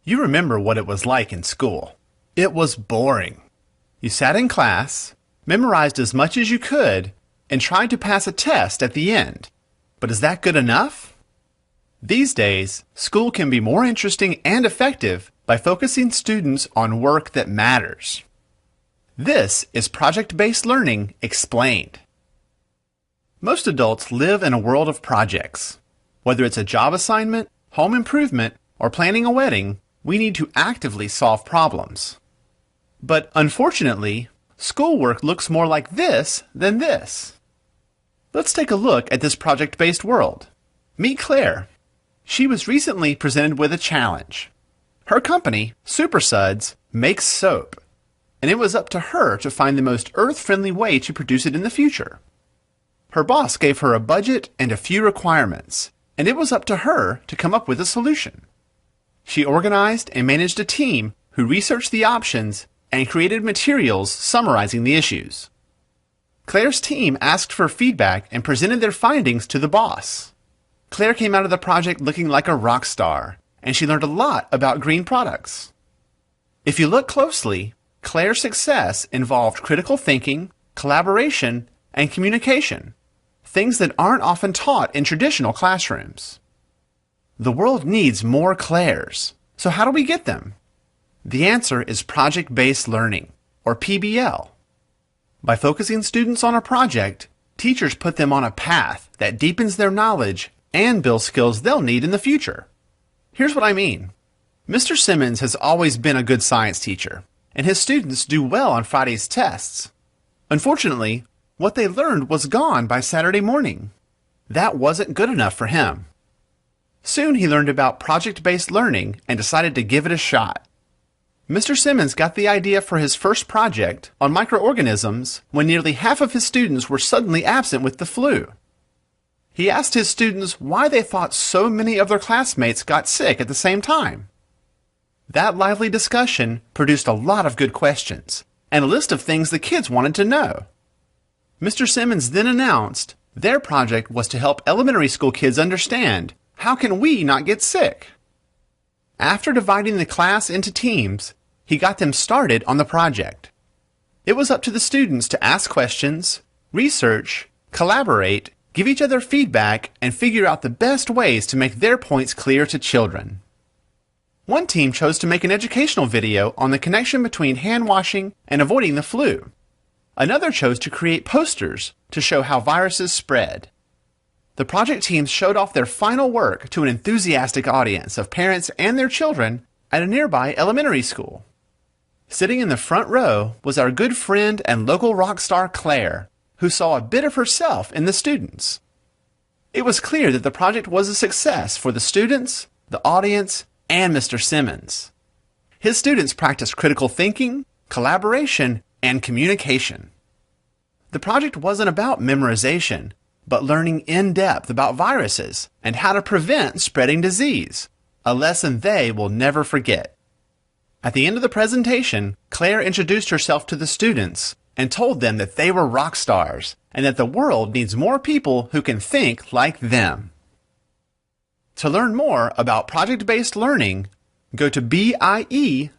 You remember what it was like in school. It was boring. You sat in class, memorized as much as you could, and tried to pass a test at the end. But is that good enough? These days, school can be more interesting and effective by focusing students on work that matters. This is Project-Based Learning Explained. Most adults live in a world of projects. Whether it's a job assignment, home improvement, or planning a wedding, we need to actively solve problems. But unfortunately, schoolwork looks more like this than this. Let's take a look at this project-based world. Meet Claire. She was recently presented with a challenge. Her company, SuperSuds, makes soap, and it was up to her to find the most earth-friendly way to produce it in the future. Her boss gave her a budget and a few requirements, and it was up to her to come up with a solution. She organized and managed a team who researched the options and created materials summarizing the issues. Claire's team asked for feedback and presented their findings to the boss. Claire came out of the project looking like a rock star, and she learned a lot about green products. If you look closely, Claire's success involved critical thinking, collaboration, and communication, things that aren't often taught in traditional classrooms. The world needs more Claires, so how do we get them? The answer is project-based learning, or PBL. By focusing students on a project, teachers put them on a path that deepens their knowledge and builds skills they'll need in the future. Here's what I mean. Mr. Simmons has always been a good science teacher, and his students do well on Friday's tests. Unfortunately, what they learned was gone by Saturday morning. That wasn't good enough for him. Soon he learned about project-based learning and decided to give it a shot. Mr. Simmons got the idea for his first project on microorganisms when nearly half of his students were suddenly absent with the flu. He asked his students why they thought so many of their classmates got sick at the same time. That lively discussion produced a lot of good questions and a list of things the kids wanted to know. Mr. Simmons then announced their project was to help elementary school kids understand, how can we not get sick? After dividing the class into teams, he got them started on the project. It was up to the students to ask questions, research, collaborate, give each other feedback, and figure out the best ways to make their points clear to children. One team chose to make an educational video on the connection between hand washing and avoiding the flu. Another chose to create posters to show how viruses spread. The project teams showed off their final work to an enthusiastic audience of parents and their children at a nearby elementary school. Sitting in the front row was our good friend and local rock star Claire, who saw a bit of herself in the students. It was clear that the project was a success for the students, the audience, and Mr. Simmons. His students practiced critical thinking, collaboration, and communication. The project wasn't about memorization, but learning in depth about viruses and how to prevent spreading disease, a lesson they will never forget. At the end of the presentation, Claire introduced herself to the students and told them that they were rock stars and that the world needs more people who can think like them. To learn more about project-based learning, go to BIE.org.